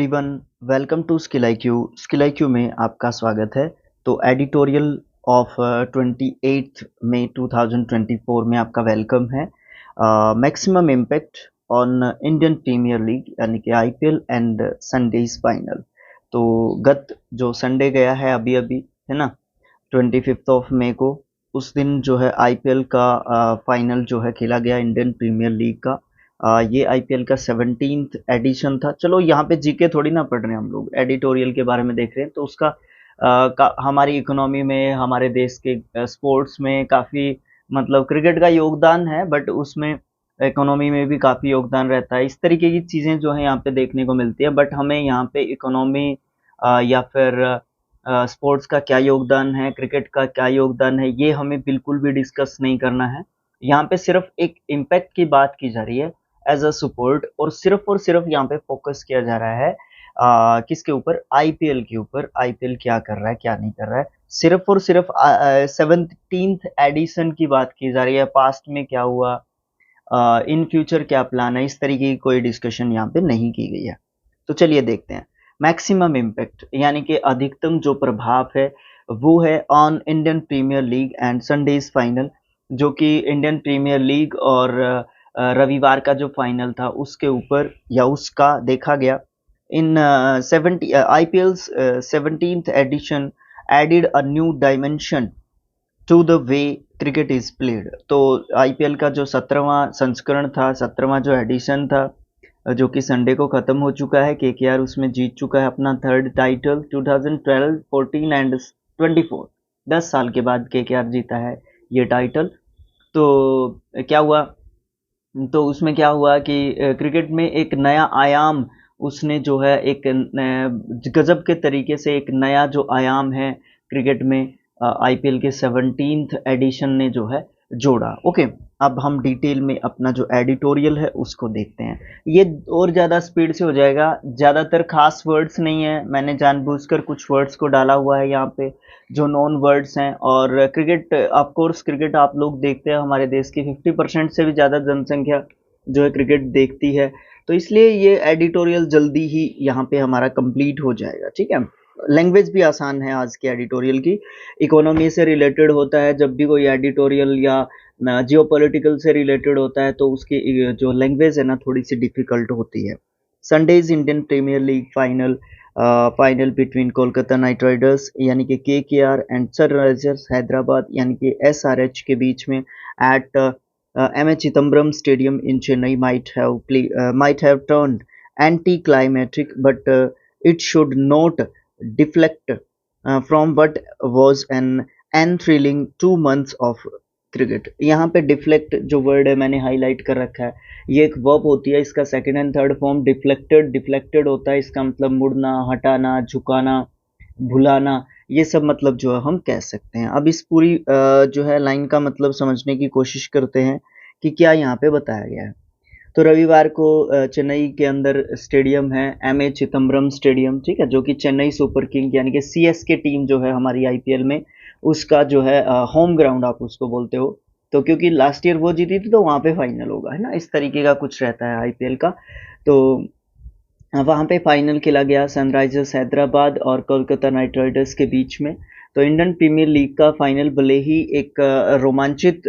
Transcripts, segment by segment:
Everyone, welcome to skill IQ। Skill IQ में आपका स्वागत है। तो एडिटोरियल ऑफ 28 मई 2024 में आपका वेलकम है। Maximum impact on Indian Premier League यानी कि IPL एंड संडेज फाइनल। तो गत जो संडे गया है अभी अभी, है ना, 25 ऑफ मई को, उस दिन जो है IPL का फाइनल जो है खेला गया इंडियन प्रीमियर लीग का। ये IPL का 17th एडिशन था। चलो यहाँ पे जीके थोड़ी ना पढ़ रहे हैं, हम लोग एडिटोरियल के बारे में देख रहे हैं। तो उसका हमारी इकोनॉमी में, हमारे देश के स्पोर्ट्स में काफ़ी, मतलब क्रिकेट का योगदान है, बट उसमें इकोनॉमी में भी काफ़ी योगदान रहता है। इस तरीके की चीज़ें जो है यहाँ पे देखने को मिलती है। बट हमें यहाँ पे इकोनॉमी या फिर स्पोर्ट्स का क्या योगदान है, क्रिकेट का क्या योगदान है, ये हमें बिल्कुल भी डिस्कस नहीं करना है। यहाँ पे सिर्फ एक इम्पैक्ट की बात की जा रही है एज अ सपोर्ट, और सिर्फ यहाँ पे फोकस किया जा रहा है किसके ऊपर? IPL के ऊपर। IPL क्या कर रहा है, क्या नहीं कर रहा है। सिर्फ और सिर्फ 17th एडिशन की बात की जा रही है। पास्ट में क्या हुआ, इन फ्यूचर क्या प्लान है, इस तरीके की कोई डिस्कशन यहाँ पे नहीं की गई है। तो चलिए देखते हैं। मैक्सिमम इम्पैक्ट यानी कि अधिकतम जो प्रभाव है वो है on Indian Premier League and Sundays final, जो कि इंडियन प्रीमियर लीग और रविवार का जो फाइनल था उसके ऊपर या उसका देखा गया। In 70 IPL's 17th edition added a new dimension to the way cricket is played. तो IPL का जो 17वां संस्करण था, 17वां जो एडिशन था, जो कि संडे को खत्म हो चुका है। KKR उसमें जीत चुका है अपना थर्ड टाइटल 2012, 14 एंड 24। 10 साल के बाद KKR जीता है ये टाइटल। तो क्या हुआ? तो उसमें क्या हुआ कि क्रिकेट में एक नया आयाम, उसने जो है एक गजब के तरीके से एक नया जो आयाम है क्रिकेट में IPL के 17th एडिशन ने जो है जोड़ा। ओके, अब हम डिटेल में अपना जो एडिटोरियल है उसको देखते हैं। ये और ज़्यादा स्पीड से हो जाएगा, ज़्यादातर खास वर्ड्स नहीं है, मैंने जानबूझकर कुछ वर्ड्स को डाला हुआ है यहाँ पे जो नॉन वर्ड्स हैं। और क्रिकेट, ऑफ कोर्स क्रिकेट आप लोग देखते हैं, हमारे देश की 50% से भी ज़्यादा जनसंख्या जो है क्रिकेट देखती है। तो इसलिए ये एडिटोरियल जल्दी ही यहाँ पे हमारा कंप्लीट हो जाएगा, ठीक है। लैंग्वेज भी आसान है आज के एडिटोरियल की। इकोनॉमी से रिलेटेड होता है जब भी कोई एडिटोरियल, या जियोपॉलिटिकल से रिलेटेड होता है तो उसकी जो लैंग्वेज है ना थोड़ी सी डिफिकल्ट होती है। Sundays Indian Premier League final, final between Kolkata Knight Riders यानी कि KKR एंड सनराइजर्स हैदराबाद यानी कि SRH के बीच में at M.A. Chidambaram stadium in Chennai might have turned anti-climatic, but it should not deflect from what was an thrilling 2 months of cricket. यहाँ पे deflect जो वर्ड है मैंने हाईलाइट कर रखा है, ये एक वर्ब होती है। इसका second and third form deflected होता है। इसका मतलब मुड़ना, हटाना, झुकाना, भुलाना, ये सब मतलब जो है हम कह सकते हैं। अब इस पूरी जो है लाइन का मतलब समझने की कोशिश करते हैं कि क्या यहाँ पे बताया गया है। तो रविवार को चेन्नई के अंदर स्टेडियम है M.A. चिदम्बरम स्टेडियम, ठीक है, जो कि चेन्नई सुपर किंग यानी कि CSK टीम जो है हमारी IPL में, उसका जो है होम ग्राउंड आप उसको बोलते हो। तो क्योंकि लास्ट ईयर वो जीती थी तो वहाँ पे फाइनल होगा, है ना, इस तरीके का कुछ रहता है IPL का। तो वहाँ पे फाइनल खेला गया सनराइजर्स हैदराबाद और कोलकाता नाइट राइडर्स के बीच में। तो इंडियन प्रीमियर लीग का फाइनल भले ही एक रोमांचित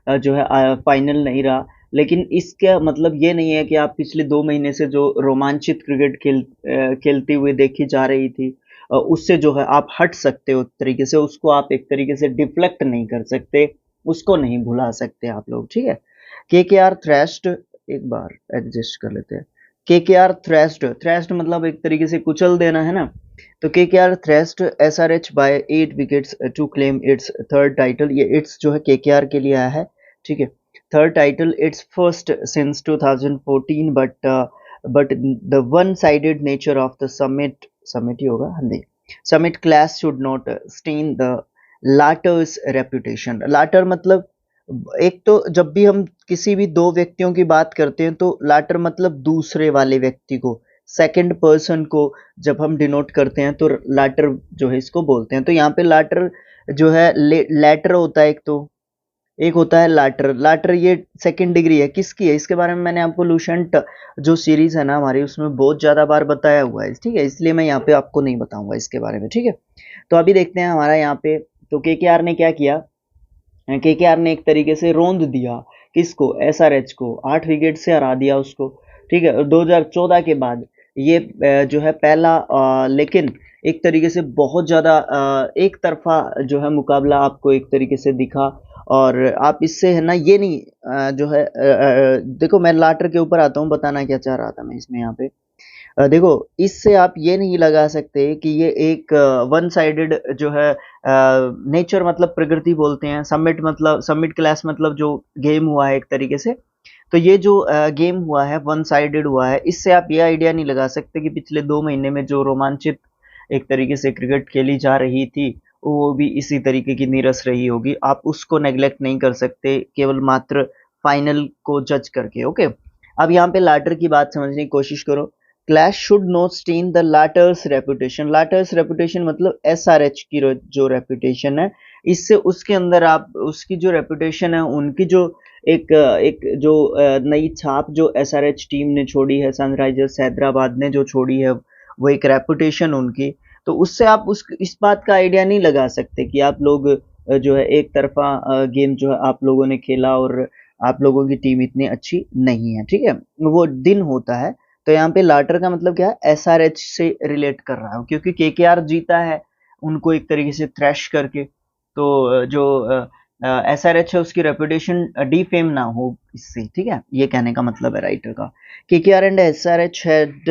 जो है फाइनल नहीं रहा, लेकिन इसका मतलब ये नहीं है कि आप पिछले 2 महीने से जो रोमांचित क्रिकेट खेलती हुई देखी जा रही थी उससे जो है आप हट सकते हो। एक तरीके से उसको आप एक तरीके से डिफ्लेक्ट नहीं कर सकते, उसको नहीं भुला सकते आप लोग, ठीक है। KKR थ्रैश्ड, एक बार एडजस्ट कर लेते हैं। KKR थ्रैश्ड मतलब एक तरीके से कुचल देना, है ना। तो KKR thrashed SRH by 8 wickets to claim its third title. ये इट्स जो है KKR के लिए आया है, ठीक है। Third title, its first since 2014, but the one sided nature of the summit ही होगा, हाँ जी, summit clash should not stain the latter's reputation. Latter मतलब, एक तो जब भी हम किसी भी दो व्यक्तियों की बात करते हैं तो लाटर मतलब दूसरे वाले व्यक्ति को, सेकंड पर्सन को जब हम डिनोट करते हैं तो लाटर जो है इसको बोलते हैं। तो यहाँ पे लाटर जो है लेटर होता है एक तो, एक होता है लाटर। लाटर ये सेकंड डिग्री है, किसकी है इसके बारे में मैंने आपको लूसेंट जो सीरीज है ना हमारी उसमें बहुत ज़्यादा बार बताया हुआ है, ठीक है, इसलिए मैं यहाँ पे आपको नहीं बताऊंगा इसके बारे में, ठीक है। तो अभी देखते हैं हमारा यहाँ पे, तो केकेआर ने क्या किया, केकेआर ने एक तरीके से रोंद दिया किसको, एसआरएच को, 8 विकेट से हरा दिया उसको, ठीक है। और 2014 के बाद ये जो है पहला लेकिन एक तरीके से बहुत ज़्यादा एक तरफा जो है मुकाबला आपको एक तरीके से दिखा। और आप इससे है ना ये नहीं जो है देखो मैं लाटर के ऊपर आता हूँ, बताना क्या चाह रहा था मैं इसमें यहाँ पे। देखो इससे आप ये नहीं लगा सकते कि ये एक वन साइडेड जो है नेचर मतलब प्रकृति बोलते हैं, समिट मतलब समिट क्लास मतलब जो गेम हुआ है एक तरीके से। तो ये जो गेम हुआ है वन साइडेड हुआ है, इससे आप ये आइडिया नहीं लगा सकते कि पिछले 2 महीने में जो रोमांचित एक तरीके से क्रिकेट खेली जा रही थी वो भी इसी तरीके की नीरस रही होगी। आप उसको नेग्लेक्ट नहीं कर सकते केवल मात्र फाइनल को जज करके। ओके, अब यहाँ पे लाटर की बात समझने की कोशिश करो। Clash should not stain the latter's reputation. Latter's reputation मतलब एसआरएच की जो रेपुटेशन है, इससे उसके अंदर आप उसकी जो रेपुटेशन है, उनकी जो एक जो नई छाप जो एसआरएच टीम ने छोड़ी है, सनराइजर्स हैदराबाद ने जो छोड़ी है, वो एक रेपुटेशन उनकी, तो उससे आप उस इस बात का आइडिया नहीं लगा सकते कि आप लोग जो है एक तरफा गेम जो है आप लोगों ने खेला और आप लोगों की टीम इतनी अच्छी नहीं है, ठीक है, वो दिन होता है। तो यहाँ पे लाटर का मतलब क्या है, एसआरएच से रिलेट कर रहा हूँ क्योंकि केकेआर जीता है उनको एक तरीके से थ्रैश करके। तो जो एसआरएच है उसकी रेपुटेशन डिफेम ना हो इससे, ठीक है, ये कहने का मतलब है राइटर का। KKR and SRH had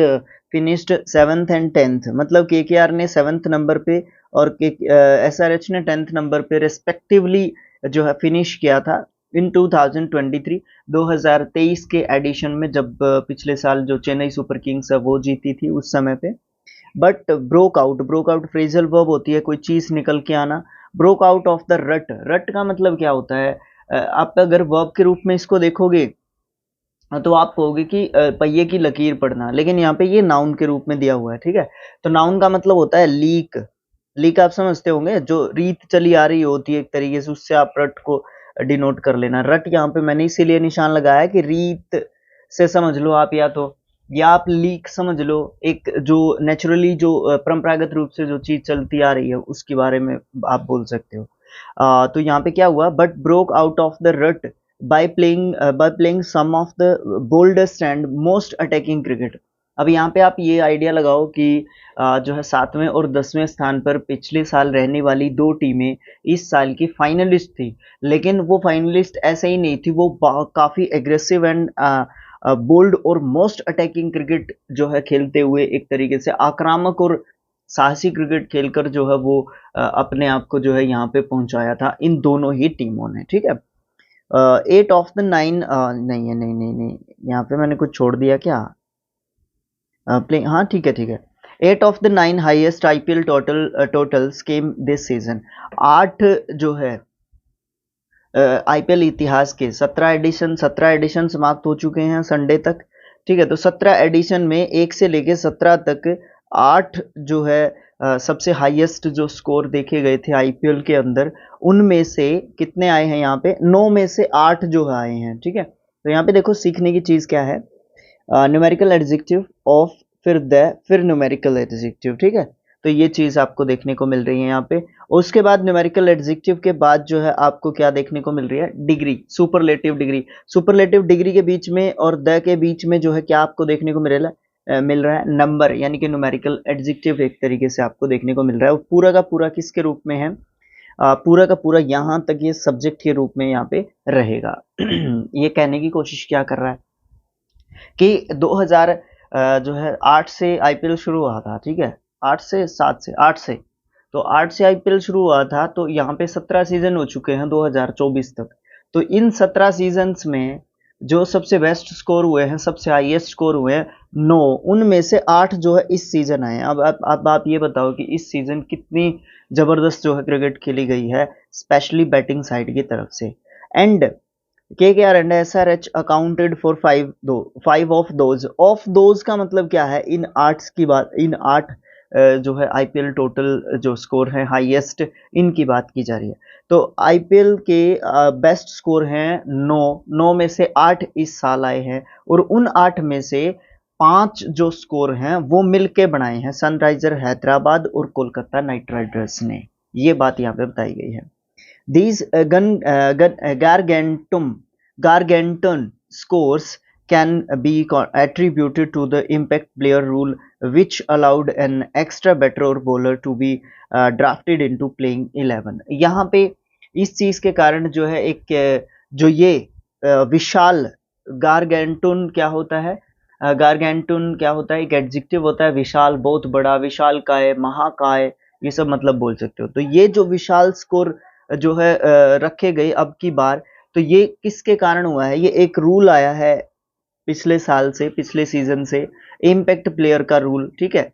finished 7th and 10th, मतलब केकेआर ने 7th नंबर पे और एसआरएच ने 10th नंबर पे रेस्पेक्टिवली जो है फिनिश किया था इन 2023 2023 के एडिशन में, जब पिछले साल जो चेन्नई सुपर किंग्स है वो जीती थी उस समय पे। But broke out phrasal verb होती है कोई चीज निकल के आना। ब्रोक आउट ऑफ द रट, रट का मतलब क्या होता है, आप अगर वर्ब के रूप में इसको देखोगे तो आप कहोगे कि पहिए की लकीर पड़ना, लेकिन यहाँ पे ये नाउन के रूप में दिया हुआ है, ठीक है। तो नाउन का मतलब होता है लीक। लीक आप समझते होंगे, जो रीत चली आ रही होती है एक तरीके से, उससे आप रट को डिनोट कर लेना। रट यहाँ पे मैंने इसीलिए निशान लगाया कि रीत से समझ लो आप, या आप लीक समझ लो, एक जो नेचुरली जो परंपरागत रूप से जो चीज चलती आ रही है उसके बारे में आप बोल सकते हो। तो यहाँ पे क्या हुआ, but broke out of the रट by playing some of the boldest and most attacking cricket। अब यहाँ पे आप ये आइडिया लगाओ कि जो है 7वें और 10वें स्थान पर पिछले साल रहने वाली दो टीमें इस साल की फाइनलिस्ट थी, लेकिन वो फाइनलिस्ट ऐसे ही नहीं थी, वो काफी एग्रेसिव एंड बोल्ड और मोस्ट अटैकिंग क्रिकेट जो है खेलते हुए एक तरीके से आक्रामक और साहसी क्रिकेट खेलकर जो है वो अपने आप को जो है यहाँ पे पहुंचाया था इन दोनों ही टीमों ने, ठीक है। 8 of the 9 नहीं है, नहीं, यहाँ पे मैंने कुछ छोड़ दिया क्या, प्ले हाँ ठीक है ठीक है। 8 of the 9 highest IPL totals came this season. 8 जो है आईपीएल इतिहास के 17 एडिशन समाप्त हो चुके हैं संडे तक, ठीक है। तो 17 एडिशन में 1 से लेके 17 तक 8 जो है सबसे हाईएस्ट जो स्कोर देखे गए थे आईपीएल के अंदर, उनमें से कितने आए हैं यहाँ पे, 9 में से 8 जो आए हैं, ठीक है। तो यहाँ पे देखो सीखने की चीज क्या है, न्यूमेरिकल एडजेक्टिव ऑफ फिर न्यूमेरिकल एडजेक्टिव, ठीक है। तो ये चीज आपको देखने को मिल रही है यहाँ पे। उसके बाद न्यूमेरिकल एडजेक्टिव के बाद जो है आपको क्या देखने को मिल रही है, degree, superlative degree. Superlative degree के बीच में और द के बीच में जो है क्या आपको देखने को मिल रहा है नंबर, यानी कि न्यूमेरिकल एडजेक्टिव एक तरीके से आपको देखने को मिल रहा है। पूरा का पूरा किसके रूप में है, पूरा का पूरा यहाँ तक ये सब्जेक्ट के रूप में यहाँ पे रहेगा। ये कहने की कोशिश क्या कर रहा है कि 2000 जो है 8 से आईपीएल शुरू हुआ था, ठीक है, 8 से 7 से 8 से, तो 8 से आईपीएल शुरू हुआ था, तो यहाँ पे 17 सीजन हो चुके हैं 2024 तक। तो इन 17 सीजन्स में जो सबसे बेस्ट स्कोर हुए हैं, सबसे हाईएस्ट स्कोर हुए हैं 9, उनमें से 8 जो है इस सीजन आए हैं। अब आप ये बताओ कि इस सीजन कितनी जबरदस्त जो है क्रिकेट खेली गई है, स्पेशली बैटिंग साइड की तरफ से। And KKR and SRH accounted for 5 of those. Of those का मतलब क्या है, इन 8 जो है आईपीएल टोटल जो स्कोर है हाईएस्ट, इनकी बात की जा रही है। तो आईपीएल के बेस्ट स्कोर हैं 9 में से 8 इस साल आए हैं, और उन 8 में से 5 जो स्कोर हैं वो मिलके बनाए हैं सनराइजर हैदराबाद और कोलकाता नाइट राइडर्स ने। ये बात यहाँ पे बताई गई है। These gargantuan scores can be attributed to the impact player rule, which allowed an extra batter or bowler to be drafted into playing 11। यहाँ पे इस चीज के कारण जो है एक जो ये विशाल गारगेंटुन क्या होता है, गारगेंटुन क्या होता है, एक एडजेक्टिव होता है, विशाल, बहुत बड़ा, विशालकाय, महाकाय, ये सब मतलब बोल सकते हो। तो ये जो विशाल स्कोर जो है रखे गए अब की बार, तो ये किसके कारण हुआ है? ये एक रूल आया है पिछले साल से, पिछले सीजन से, इम्पैक्ट प्लेयर का रूल, ठीक है।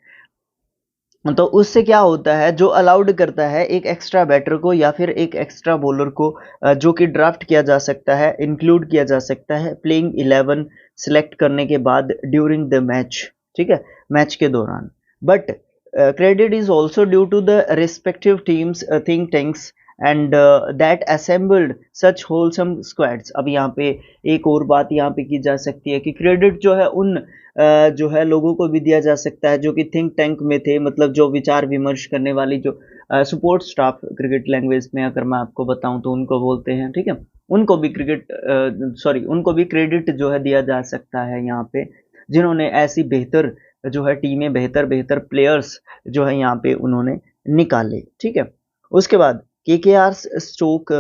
तो उससे क्या होता है, जो अलाउड करता है एक एक्स्ट्रा बैटर को या फिर एक एक्स्ट्रा बॉलर को जो कि ड्राफ्ट किया जा सकता है, इंक्लूड किया जा सकता है प्लेइंग 11 सिलेक्ट करने के बाद ड्यूरिंग द मैच, ठीक है, मैच के दौरान। But credit is also due to the respective teams think tanks and that assembled such wholesome squads. अब यहाँ पे एक और बात यहाँ पे की जा सकती है कि क्रेडिट जो है उन जो है लोगों को भी दिया जा सकता है जो कि थिंक टैंक में थे, मतलब जो विचार विमर्श करने वाली जो सपोर्ट स्टाफ, क्रिकेट लैंग्वेज में अगर मैं आपको बताऊं तो उनको बोलते हैं, ठीक है। उनको भी उनको भी क्रेडिट जो है दिया जा सकता है यहाँ पे, जिन्होंने ऐसी बेहतर जो है टीमें, बेहतर प्लेयर्स जो है यहाँ पे उन्होंने निकाले, ठीक है। उसके बाद KKR's stock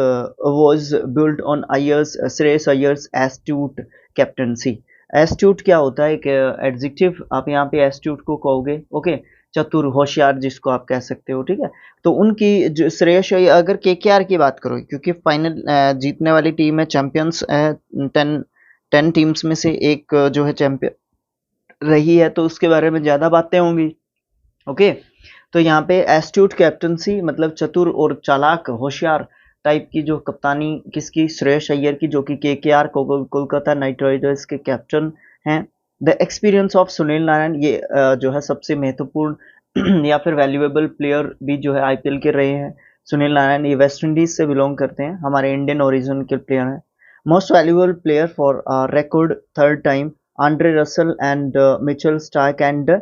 was built on Shreyas Iyer's astute captaincy. Astute क्या होता है? एक एडजेक्टिव, आप यहाँ पे एस्ट्यूट को कहोगे, ओके, चतुर, होशियार जिसको आप कह सकते हो, ठीक है। तो उनकी जो श्रेयस अय्यर, अगर KKR की बात करो, क्योंकि फाइनल जीतने वाली टीम है, चैंपियंस 10 टीम्स में से एक जो है चैंपियन रही है, तो उसके बारे में ज्यादा बातें होंगी, ओके। तो यहाँ पे एस्ट्यूट कैप्टनसी मतलब चतुर और चालाक, होशियार टाइप की जो कप्तानी किसकी? श्रेयस अय्यर की, जो कि KKR कोलकाता नाइट राइडर्स के कैप्टन हैं। The experience of Sunil Narayan, ये जो है सबसे महत्वपूर्ण या फिर वैल्यूएबल प्लेयर भी जो है आईपीएल के रहे हैं। सुनील नारायण ये वेस्ट इंडीज से बिलोंग करते हैं, हमारे इंडियन ओरिजिन के प्लेयर हैं। Most valuable player for record third time Andre Russell and Mitchell Starc and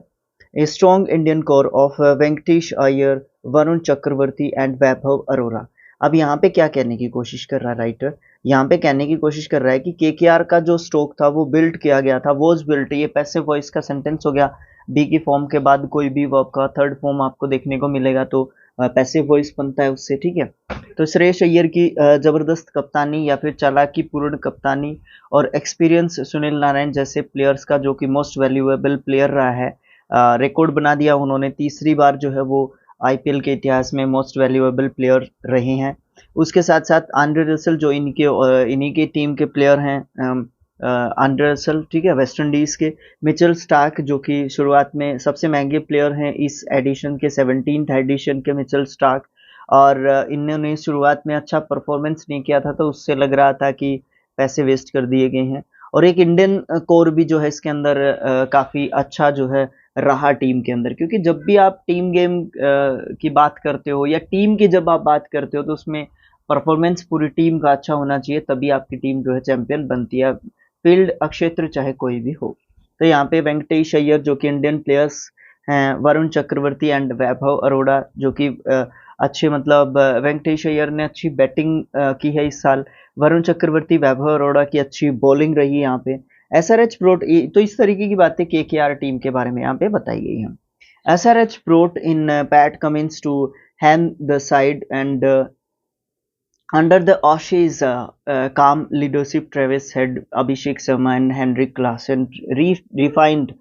A strong Indian core of Venkatesh Iyer, Varun Chakravarthy and Vaibhav Arora. अब यहाँ पे क्या कहने की कोशिश कर रहा है राइटर? यहाँ पे कहने की कोशिश कर रहा है कि KKR का जो स्टॉक था वो बिल्ड किया गया था, वॉज बिल्ट, ये पैसिव वॉइस का सेंटेंस हो गया। बी की फॉर्म के बाद कोई भी वर्ब का थर्ड फॉर्म आपको देखने को मिलेगा तो पैसिव वॉइस बनता है उससे, ठीक है। तो श्रेयस अय्यर की जबरदस्त कप्तानी या फिर चालाकी पूर्ण कप्तानी और एक्सपीरियंस सुनील नारायण जैसे प्लेयर्स का, जो कि मोस्ट वैल्यूएबल प्लेयर रहा है, रिकॉर्ड बना दिया उन्होंने, तीसरी बार जो है वो आईपीएल के इतिहास में मोस्ट वैल्यूएबल प्लेयर रहे हैं। उसके साथ साथ आंड्रे रसल जो इन्हीं के टीम के प्लेयर हैं, आंड्रे रसल, ठीक है, वेस्ट इंडीज के। मिचेल स्टार्क जो कि शुरुआत में सबसे महंगे प्लेयर हैं इस एडिशन के, 17th एडिशन के मिचेल स्टार्क, और इन्होंने शुरुआत में अच्छा परफॉर्मेंस नहीं किया था तो उससे लग रहा था कि पैसे वेस्ट कर दिए गए हैं। और एक इंडियन कोर भी जो है इसके अंदर काफी अच्छा जो है रहा टीम के अंदर, क्योंकि जब भी आप टीम गेम की बात करते हो या टीम की जब आप बात करते हो तो उसमें परफॉर्मेंस पूरी टीम का अच्छा होना चाहिए, तभी आपकी टीम जो है चैंपियन बनती है, फील्ड अक्षेत्र चाहे कोई भी हो। तो यहाँ पे वेंकटेश अय्यर जो कि इंडियन प्लेयर्स हैं, वरुण चक्रवर्ती एंड वैभव अरोड़ा जो कि अच्छे, मतलब वेंकटेश अय्यर ने अच्छी बैटिंग की है इस साल, वरुण चक्रवर्ती, वैभव अरोड़ा की अच्छी बॉलिंग रही है यहाँ पे। SRH ब्रोट, तो इस तरीके की बातें KKR टीम के बारे में यहाँ पे बताई गई हैं। SRH brought in Pat Cummins to hand the side and under the Aussies calm leadership, Travis Head, Abhishek Sharma and Heinrich Klaasen refined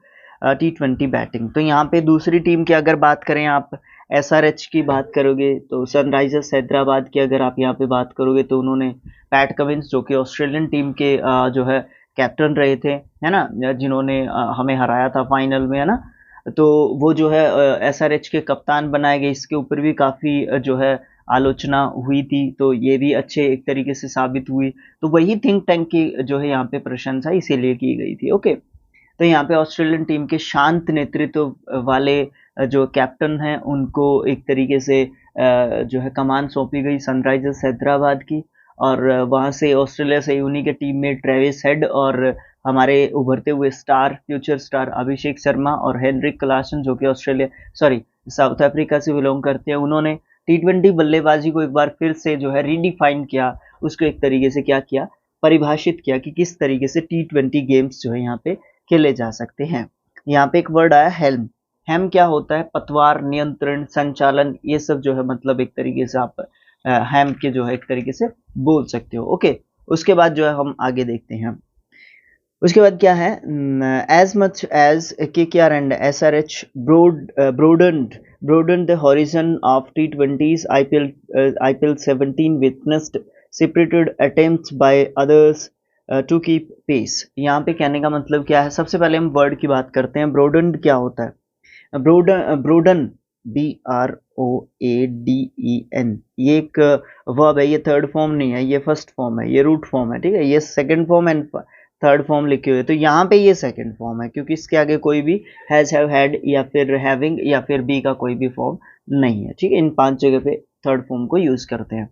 T20 batting. तो यहाँ पे दूसरी टीम की अगर बात करें, आप SRH की बात करोगे तो सनराइजर्स हैदराबाद की अगर आप यहाँ पे बात करोगे तो उन्होंने पैट कमिंस जो कि ऑस्ट्रेलियन टीम के जो है कैप्टन रहे थे, है ना, जिन्होंने हमें हराया था फाइनल में, है ना, तो वो जो है SRH के कप्तान बनाए गए। इसके ऊपर भी काफ़ी जो है आलोचना हुई थी, तो ये भी अच्छे एक तरीके से साबित हुई। तो वही थिंक टैंक की जो है यहाँ पे प्रशंसा इसीलिए की गई थी, ओके। तो यहाँ पे ऑस्ट्रेलियन टीम के शांत नेतृत्व वाले जो कैप्टन हैं उनको एक तरीके से जो है कमान सौंपी गई सनराइजर्स हैदराबाद की, और वहाँ से ऑस्ट्रेलिया से उन्हीं के टीम में ट्रेविस हेड और हमारे उभरते हुए star future star Abhishek Sharma और हेनरिक क्लासन जो कि ऑस्ट्रेलिया सॉरी साउथ अफ्रीका से बिलोंग करते हैं, उन्होंने टी20 बल्लेबाजी को एक बार फिर से जो है रीडिफाइन किया, उसको एक तरीके से क्या किया, परिभाषित किया कि किस तरीके से टी20 गेम्स जो है यहाँ पे खेले जा सकते हैं। यहाँ पे एक वर्ड आया हेल्म। हेम क्या होता है? पतवार, नियंत्रण, संचालन, ये सब जो है मतलब एक तरीके से आप हेम के जो है एक तरीके से बोल सकते हो। ओके, उसके बाद जो है हम आगे देखते हैं। उसके बाद क्या है? As much as KKR and SRH broadened the horizon of T20s, IPL 17 witnessed separated attempts by others to keep pace। यहाँ पे कहने का मतलब क्या है? सबसे पहले हम वर्ड की बात करते हैं। broadened क्या होता है? ब्रोडन BROADEN, ये एक वर्ब है, ये थर्ड फॉर्म नहीं है, ये फर्स्ट फॉर्म है, ये रूट फॉर्म है, ठीक है। ये second form and third form लिखे हुए, तो यहाँ पे ये सेकंड फॉर्म है क्योंकि इसके आगे कोई भी हैज, हैव, हैड या फिर हैविंग या फिर बी का कोई भी फॉर्म नहीं है, ठीक है। इन 5 जगह पे थर्ड फॉर्म को यूज करते हैं।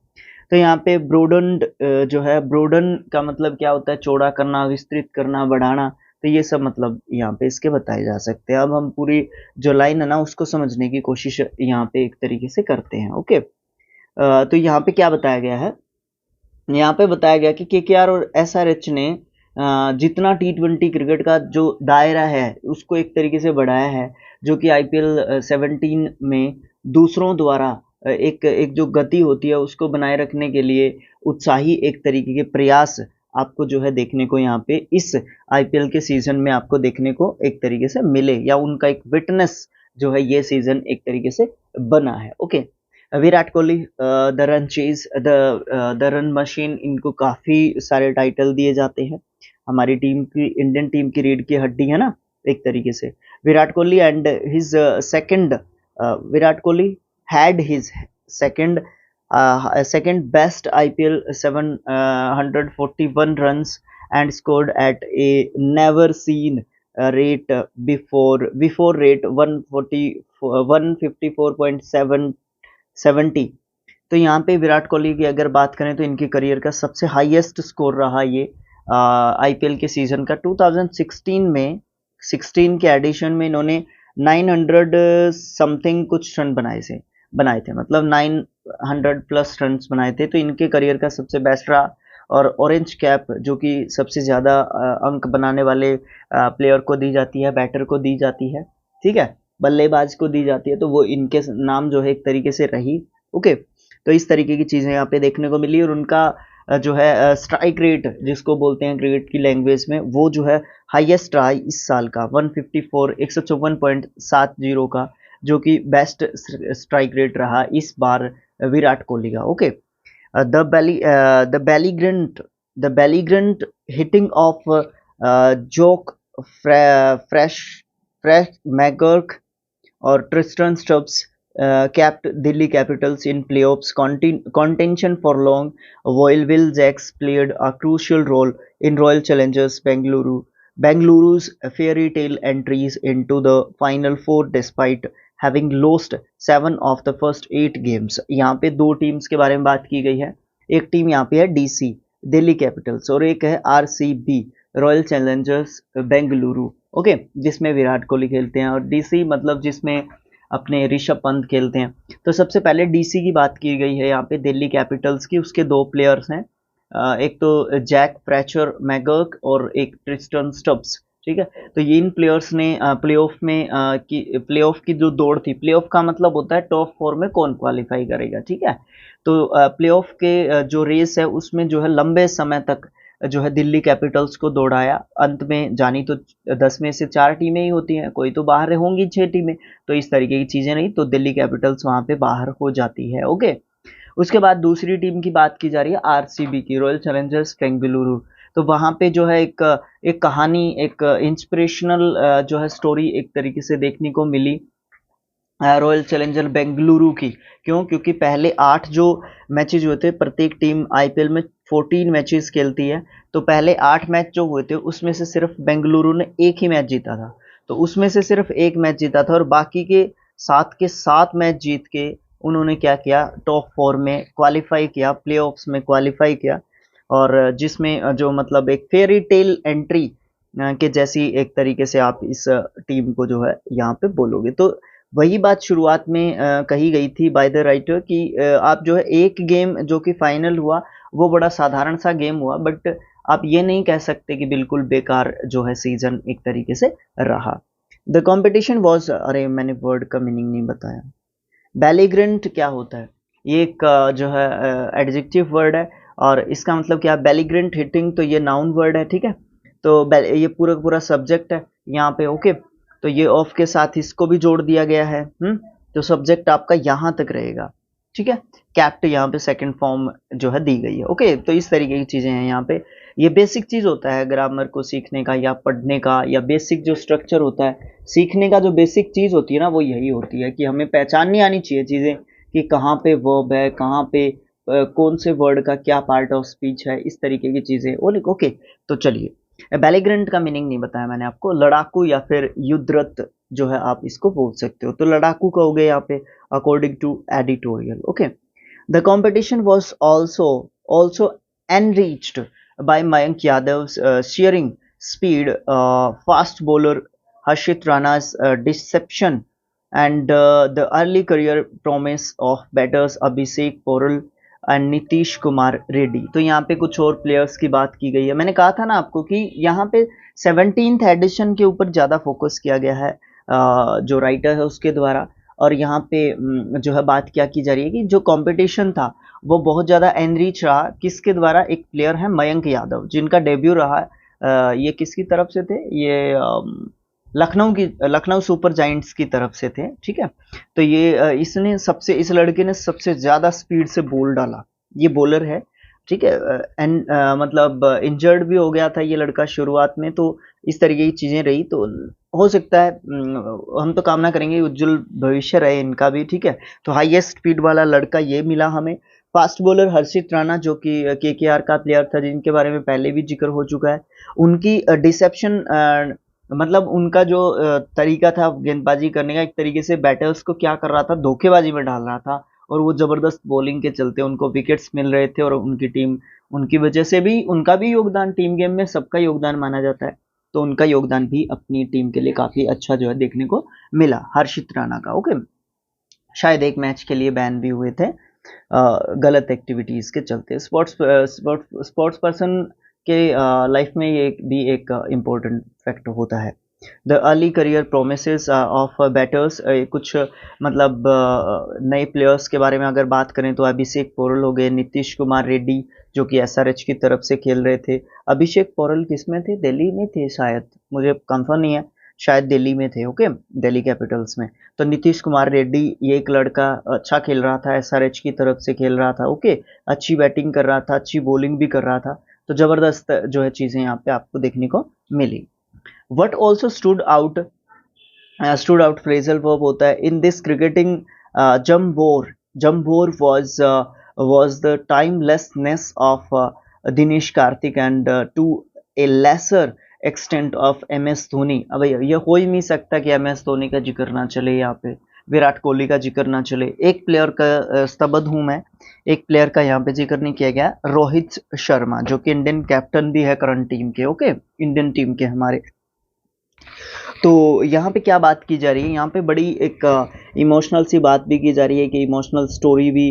तो यहाँ पे ब्रोडन्ड जो है, ब्रोडन का मतलब क्या होता है? चौड़ा करना, विस्तृत करना, बढ़ाना। तो ये सब मतलब यहाँ पे इसके बताए जा सकते हैं। अब हम पूरी जो लाइन है ना उसको समझने की कोशिश यहाँ पे एक तरीके से करते हैं। ओके, तो यहाँ पे क्या बताया गया है? यहाँ पे बताया गया कि KKR और SRH ने जितना T20 क्रिकेट का जो दायरा है उसको एक तरीके से बढ़ाया है, जो कि IPL 17 में दूसरों द्वारा एक जो गति होती है उसको बनाए रखने के लिए उत्साही एक तरीके के प्रयास आपको जो है देखने को यहाँ पे इस IPL के सीजन में आपको देखने को एक तरीके से मिले, या उनका एक विटनेस जो है ये सीजन एक तरीके से बना है। Okay, Virat Kohli the run chase, the run machine, इनको काफी सारे टाइटल दिए जाते हैं। हमारी टीम की, इंडियन टीम की रीढ़ की हड्डी है ना एक तरीके से Virat Kohli, and his second, Virat Kohli had his second best IPL 741 runs and scored at a never seen rate before rate 154.70। तो यहाँ पे विराट कोहली की अगर बात करें तो इनके करियर का सबसे हाईएस्ट स्कोर रहा ये IPL के सीजन का 2016 में। 16 के एडिशन में इन्होंने 900 समथिंग कुछ रन बनाए थे, मतलब 900 प्लस रन बनाए थे। तो इनके करियर का सबसे बेस्ट रहा, और ऑरेंज कैप जो कि सबसे ज़्यादा अंक बनाने वाले प्लेयर को दी जाती है, बैटर को दी जाती है, ठीक है, बल्लेबाज को दी जाती है, तो वो इनके नाम जो है एक तरीके से रही। ओके, तो इस तरीके की चीज़ें यहाँ पे देखने को मिली, और उनका जो है स्ट्राइक रेट जिसको बोलते हैं क्रिकेट की लैंग्वेज में, वो जो है हाईएस्ट रहा इस साल का 154 का, जो कि बेस्ट स्ट्राइक रेट रहा इस बार विराट कोहली का। Okay, the belligerent hitting of Jake Fraser McGurk और Tristan Stubbs kept Delhi Capitals in playoffs contention for long, while Will Jacks played a crucial role in Royal Challengers Bengaluru's fairy tale entries into the Final Four despite having lost 7 of the first 8 games। यहाँ पे दो teams के बारे में बात की गई है। एक टीम यहाँ पे है DC दिल्ली कैपिटल्स, और एक है RCB royal Challengers Bengaluru, okay, जिसमें विराट कोहली खेलते हैं, और DC मतलब जिसमें अपने ऋषभ पंत खेलते हैं। तो सबसे पहले DC की बात की गई है यहाँ पे दिल्ली कैपिटल्स की। उसके दो प्लेयर्स हैं, एक तो जैक फ्रैचर मैकगर्क और एक ट्रिस्टन स्टब्स, ठीक है। तो ये इन प्लेयर्स ने प्लेऑफ की जो दौड़ थी, प्लेऑफ का मतलब होता है टॉप 4 में कौन क्वालिफाई करेगा, ठीक है। तो प्लेऑफ के जो रेस है उसमें जो है लंबे समय तक जो है दिल्ली कैपिटल्स को दौड़ाया। अंत में जानी तो 10 में से 4 टीमें ही होती हैं, कोई तो बाहर होंगी 6 टीमें, तो इस तरीके की चीजें नहीं, तो दिल्ली कैपिटल्स वहां पे बाहर हो जाती है। ओके, उसके बाद दूसरी टीम की बात की जा रही है RCB की, रॉयल चैलेंजर्स बेंगलुरु। तो वहां पे जो है एक कहानी, एक इंस्पिरेशनल जो है स्टोरी एक तरीके से देखने को मिली रॉयल चैलेंजर बेंगलुरु की। क्योंकि पहले 8 जो मैचेज हुए थे, प्रत्येक टीम IPL में 14 मैचेस खेलती है, तो पहले 8 मैच जो हुए थे उसमें से सिर्फ बेंगलुरु ने एक ही मैच जीता था, तो उसमें से सिर्फ एक मैच जीता था और बाकी के 7 मैच जीत के उन्होंने क्या किया, टॉप 4 में क्वालिफाई किया, प्लेऑफ्स में क्वालिफाई किया, और जिसमें जो मतलब एक फेरी टेल एंट्री के जैसी एक तरीके से आप इस टीम को जो है यहाँ पे बोलोगे। तो वही बात शुरुआत में कही गई थी बाय द राइटर कि आप जो है एक गेम जो कि फाइनल हुआ वो बड़ा साधारण सा गेम हुआ, बट आप ये नहीं कह सकते कि बिल्कुल बेकार जो है सीजन एक तरीके से रहा। द कंपटीशन वाज, अरे मैंने वर्ड का मीनिंग नहीं बताया। बेलिग्रेंट क्या होता है, ये एक जो है एडजेक्टिव वर्ड है और इसका मतलब क्या, बेलिग्रेंट हिटिंग, तो ये नाउन वर्ड है, ठीक है। तो ये पूरा पूरा सब्जेक्ट है यहाँ पे, ओके। तो ये ऑफ के साथ इसको भी जोड़ दिया गया है, तो सब्जेक्ट आपका यहाँ तक रहेगा, ठीक है। कैप्ट यहाँ पे सेकंड फॉर्म जो है दी गई है, ओके। तो इस तरीके की चीजें हैं यहाँ पे। ये बेसिक चीज होता है ग्रामर को सीखने का या पढ़ने का, या बेसिक जो स्ट्रक्चर होता है सीखने का, जो बेसिक चीज होती है ना वो यही होती है कि हमें पहचाननी आनी चाहिए चीजें कि कहाँ पे वर्ब है, कहाँ पे कौन से वर्ड का क्या पार्ट ऑफ स्पीच है, इस तरीके की चीजें, ओके। तो चलिए, बेलिग्रेंट का मीनिंग नहीं बताया मैंने आपको, लड़ाकू या फिर युद्धरत जो है आप इसको बोल सकते हो, तो लड़ाकू कहोगे यहाँ पे according to editorial, okay. The competition was also enriched by Mayank Yadav's shearing speed, fast bowler Harshit Rana's deception, and the early career promise of batters Abhishek Porel and Nitish Kumar Reddy. तो यहाँ पे कुछ और प्लेयर्स की बात की गई है। मैंने कहा था ना आपको कि यहाँ पे 17th एडिशन के ऊपर ज़्यादा फोकस किया गया है जो राइटर है उसके द्वारा, और यहाँ पे जो है बात क्या की जा रही है कि जो कंपटीशन था वो बहुत ज़्यादा एनरिच रहा, किसके द्वारा, एक प्लेयर है मयंक यादव जिनका डेब्यू रहा है, ये किसकी तरफ से थे, ये लखनऊ सुपर जायंट्स की तरफ से थे, ठीक है। तो ये इस लड़के ने सबसे ज़्यादा स्पीड से बॉल डाला, ये बॉलर है, ठीक है। एंड मतलब इंजर्ड भी हो गया था ये लड़का शुरुआत में, तो इस तरीके की चीज़ें रही, तो हो सकता है हम तो कामना करेंगे उज्जवल भविष्य रहे इनका भी, ठीक है। तो हाईएस्ट स्पीड वाला लड़का ये मिला हमें। फास्ट बॉलर हर्षित राणा जो कि केकेआर का प्लेयर था, जिनके बारे में पहले भी जिक्र हो चुका है, उनकी डिसेप्शन मतलब उनका जो तरीका था गेंदबाजी करने का, एक तरीके से बैटर्स को क्या कर रहा था, धोखेबाजी में डाल रहा था, और वो जबरदस्त बॉलिंग के चलते उनको विकेट्स मिल रहे थे, और उनकी टीम, उनकी वजह से भी, उनका भी योगदान, टीम गेम में सबका योगदान माना जाता है, तो उनका योगदान भी अपनी टीम के लिए काफी अच्छा जो है देखने को मिला मिला राणा का, ओके। शायद एक मैच के लिए बैन भी हुए थे गलत एक्टिविटीज के चलते। स्पोर्ट्स पर्सन के लाइफ में ये भी एक इम्पोर्टेंट फैक्टर होता है। The early career promises of batters, कुछ मतलब नए प्लेयर्स के बारे में अगर बात करें तो अभिषेक पोरल हो गए, नीतीश कुमार रेड्डी जो कि एसआरएच की तरफ से खेल रहे थे। अभिषेक पोरल किस में थे, दिल्ली में थे शायद, मुझे कंफर्म नहीं है, शायद दिल्ली में थे, ओके, दिल्ली कैपिटल्स में। तो नीतीश कुमार रेड्डी, ये एक लड़का अच्छा खेल रहा था, एसआरएच की तरफ से खेल रहा था, ओके, अच्छी बैटिंग कर रहा था, अच्छी बॉलिंग भी कर रहा था, तो जबरदस्त जो है चीजें यहाँ पे आपको देखने को मिली। What also stood out phrasal verb होता है in this cricketing jump bore was the timelessness of Dinesh Karthik and to a lesser extent of MS Dhoni. अब ये हो ही नहीं सकता कि MS धोनी का जिक्र ना चले, यहाँ पे विराट कोहली का जिक्र ना चले। एक प्लेयर का स्तब्ध हूं मैं, एक प्लेयर का यहाँ पे जिक्र नहीं किया गया, रोहित शर्मा जो कि इंडियन कैप्टन भी है करंट टीम के, ओके, इंडियन टीम के हमारे। तो यहाँ पे क्या बात की जा रही है, यहाँ पे बड़ी एक इमोशनल सी बात भी की जा रही है कि इमोशनल स्टोरी भी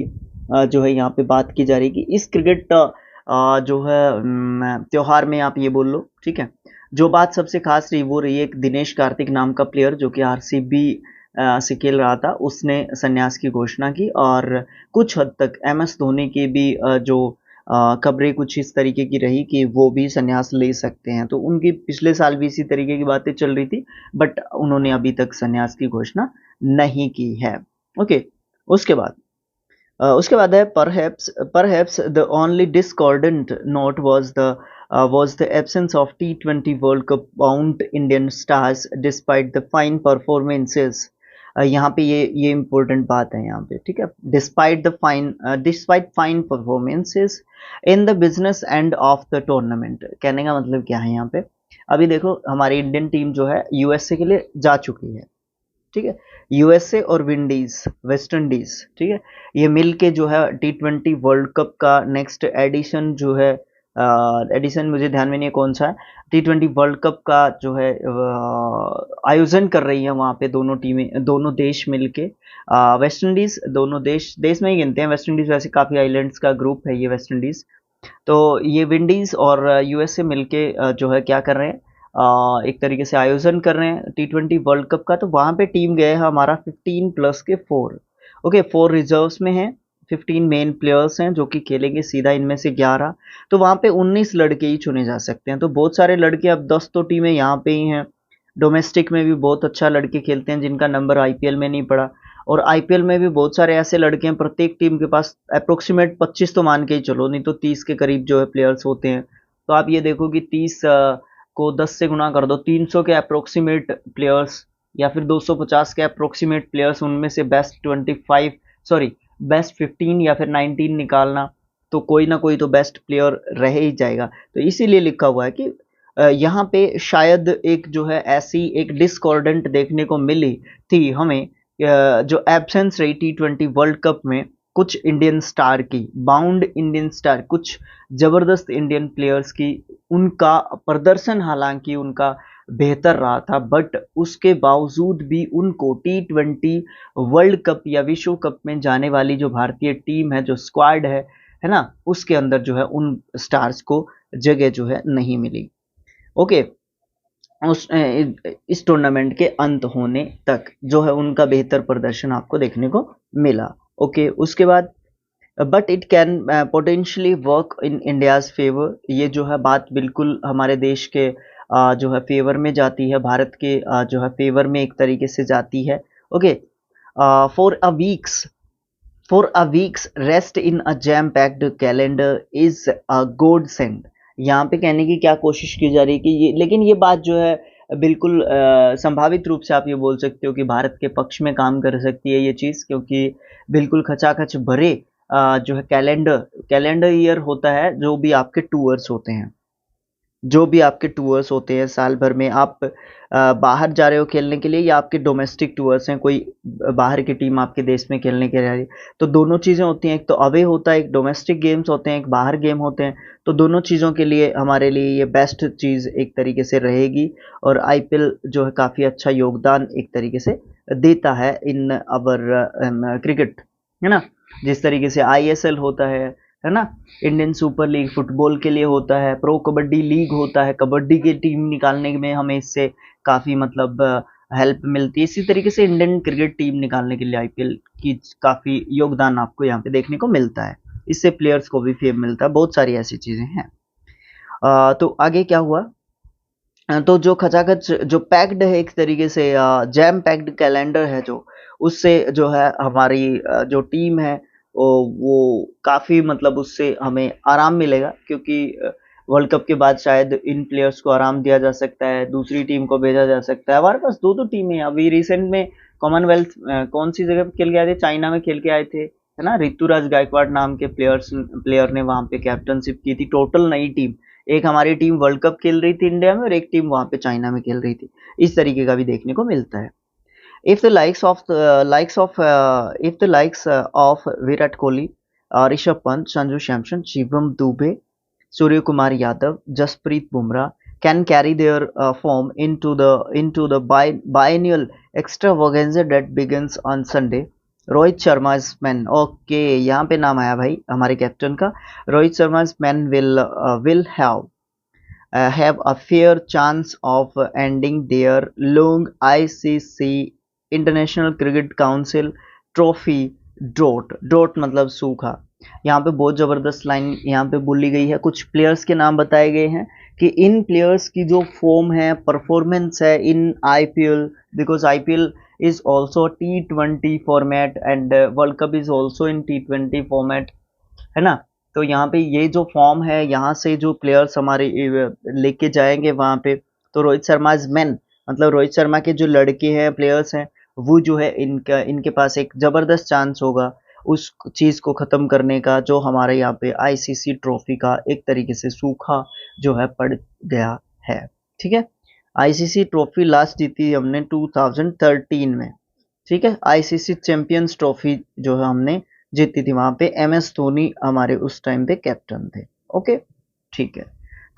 जो है यहाँ पे बात की जा रही है कि इस क्रिकेट जो है त्योहार में आप ये बोल लो, ठीक है। जो बात सबसे खास रही वो रही एक दिनेश कार्तिक नाम का प्लेयर जो कि आरसीबी से खेल रहा था, उसने संन्यास की घोषणा की, और कुछ हद तक MS धोनी की भी जो खबरें कुछ इस तरीके की रही कि वो भी संन्यास ले सकते हैं। तो उनकी पिछले साल भी इसी तरीके की बातें चल रही थी, बट उन्होंने अभी तक संन्यास की घोषणा नहीं की है, ओके। उसके बाद है perhaps the only discordant note was the absence of T20 World Cup bound Indian stars despite the fine performances यहाँ पे ये इम्पोर्टेंट बात है यहाँ पे, ठीक है। Despite fine performances in the business end of the tournament, कहने का मतलब क्या है यहाँ पे। अभी देखो हमारी इंडियन टीम जो है यूएसए के लिए जा चुकी है, ठीक है। यूएसए और विंडीज, वेस्ट इंडीज, ठीक है, ये मिल के जो है T20 वर्ल्ड कप का नेक्स्ट एडिशन जो है, एडिशन मुझे ध्यान में नहीं है कौन सा है, T20 वर्ल्ड कप का जो है आयोजन कर रही है वहाँ पे दोनों टीमें, दोनों देश मिलके। वेस्ट इंडीज, दोनों देश देश में ही गिनते हैं वेस्ट इंडीज, वैसे काफ़ी आइलैंड्स का ग्रुप है ये वेस्ट इंडीज। तो ये विंडीज और यूएसए मिलके जो है क्या कर रहे हैं, एक तरीके से आयोजन कर रहे हैं T20 वर्ल्ड कप का। तो वहाँ पे टीम गए हैं हमारा 15 प्लस के 4, ओके 4 रिजर्व्स में हैं, 15 मेन प्लेयर्स हैं जो कि खेलेंगे सीधा इनमें से 11। तो वहाँ पे 19 लड़के ही चुने जा सकते हैं, तो बहुत सारे लड़के, अब 10 तो टीमें यहाँ पे ही हैं। डोमेस्टिक में भी बहुत अच्छा लड़के खेलते हैं जिनका नंबर आईपीएल में नहीं पड़ा, और आईपीएल में भी बहुत सारे ऐसे लड़के हैं, प्रत्येक टीम के पास अप्रोक्सीमेट 25 तो मान के ही चलो, नहीं तो 30 के करीब जो है प्लेयर्स होते हैं। तो आप ये देखो कि 30 को 10 से गुना कर दो, 300 के अप्रोक्सीमेट प्लेयर्स या फिर 250 के अप्रोक्सीमेट प्लेयर्स, उनमें से बेस्ट 15 या फिर 19 निकालना, तो कोई ना कोई तो बेस्ट प्लेयर रह ही जाएगा। तो इसीलिए लिखा हुआ है कि यहाँ पे शायद एक जो है ऐसी एक डिस्कॉर्डेंट देखने को मिली थी हमें, जो एब्सेंस रही T20 वर्ल्ड कप में कुछ इंडियन स्टार की, बाउंड इंडियन स्टार, कुछ जबरदस्त इंडियन प्लेयर्स की। उनका प्रदर्शन हालांकि उनका बेहतर रहा था, बट उसके बावजूद भी उनको T20 वर्ल्ड कप या विश्व कप में जाने वाली जो भारतीय टीम है, जो स्क्वाड है ना, उसके अंदर जो है उन स्टार्स को जगह जो है नहीं मिली। ओके, इस टूर्नामेंट के अंत होने तक जो है उनका बेहतर प्रदर्शन आपको देखने को मिला। ओके, उसके बाद but it can potentially work in India's favour, ये जो है बात बिल्कुल हमारे देश के जो है फेवर में जाती है, भारत के जो है फेवर में एक तरीके से जाती है। Okay, for a weeks rest in a jam packed calendar is a गोड सेंड। यहाँ पे कहने की क्या कोशिश की जा रही है कि ये, लेकिन ये बात जो है बिल्कुल संभावित रूप से आप ये बोल सकते हो कि भारत के पक्ष में काम कर सकती है ये चीज़, क्योंकि बिल्कुल खचाखच भरे जो है कैलेंडर ईयर होता है, जो भी आपके टूर्स होते हैं, जो भी आपके टूर्स होते हैं साल भर में, आप बाहर जा रहे हो खेलने के लिए या आपके डोमेस्टिक टूर्स हैं, कोई बाहर की टीम आपके देश में खेलने के लिए, तो दोनों चीज़ें होती हैं, एक तो अवे होता है, एक डोमेस्टिक गेम्स होते हैं, एक बाहर गेम होते हैं। तो दोनों चीज़ों के लिए हमारे लिए ये बेस्ट चीज़ एक तरीके से रहेगी, और आईपीएल जो है काफ़ी अच्छा योगदान एक तरीके से देता है इन अवर क्रिकेट, है ना। जिस तरीके से आईएसएल होता है ना, इंडियन सुपर लीग फुटबॉल के लिए होता है, प्रो कबड्डी लीग होता है, कबड्डी की टीम निकालने में हमें इससे काफ़ी मतलब हेल्प मिलती है। इसी तरीके से इंडियन क्रिकेट टीम निकालने के लिए आईपीएल की काफ़ी योगदान आपको यहाँ पे देखने को मिलता है, इससे प्लेयर्स को भी फेम मिलता है, बहुत सारी ऐसी चीज़ें हैं। तो आगे क्या हुआ, तो जो खचाखच जो पैक्ड है एक तरीके से, जैम पैक्ड कैलेंडर है, जो उससे जो है हमारी जो टीम है वो काफ़ी मतलब उससे हमें आराम मिलेगा, क्योंकि वर्ल्ड कप के बाद शायद इन प्लेयर्स को आराम दिया जा सकता है, दूसरी टीम को भेजा जा सकता है। हमारे पास दो टीमें हैं, अभी रिसेंट में कॉमनवेल्थ कौन सी जगह पे खेल के आए थे, चाइना में खेल के आए थे, है ना, ऋतुराज गायकवाड़ नाम के प्लेयर ने वहाँ पे कैप्टनशिप की थी। टोटल नई टीम, एक हमारी टीम वर्ल्ड कप खेल रही थी इंडिया में, और एक टीम वहाँ पे चाइना में खेल रही थी। इस तरीके का भी देखने को मिलता है। If the likes of Virat Kohli, Rishabh Pant, Sanju Samson, Shivam Dube, Surya Kumar Yadav, Jasprit Bumrah can carry their form into the biennial extravaganza that begins on Sunday. Rohit Sharma's men, okay यहाँ पे नाम आया भाई हमारे captain का। Rohit Sharma's men will have a fair chance of ending their long ICC international cricket council trophy drought मतलब सूखा। यहाँ पे बहुत ज़बरदस्त लाइन यहाँ पे बोली गई है, कुछ प्लेयर्स के नाम बताए गए हैं कि इन प्लेयर्स की जो फॉर्म है, परफॉर्मेंस है in IPL, because IPL is also T20 format and world cup is also in T20 format, है ना। तो यहाँ पे ये जो फॉर्म है, यहाँ से जो प्लेयर्स हमारे लेके जाएंगे वहाँ पे, तो रोहित शर्मा इज मैन, मतलब रोहित शर्मा के जो लड़के हैं, प्लेयर्स हैं, वो जो है इनके पास एक ज़बरदस्त चांस होगा उस चीज़ को ख़त्म करने का जो हमारे यहाँ पे आईसीसी ट्रॉफी का एक तरीके से सूखा जो है पड़ गया है। ठीक है, आईसीसी ट्रॉफी लास्ट जीती हमने 2013 में। ठीक है, आईसीसी चैंपियंस ट्रॉफी जो है हमने जीती थी, वहां पे एमएस धोनी हमारे उस टाइम पे कैप्टन थे। ओके, ठीक है,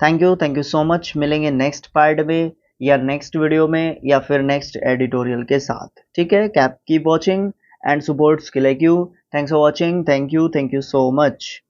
थैंक यू सो मच। मिलेंगे नेक्स्ट पार्ट में या नेक्स्ट वीडियो में या फिर नेक्स्ट एडिटोरियल के साथ। ठीक है, keep watching and support skill like you. Thanks for watching, thank you so much.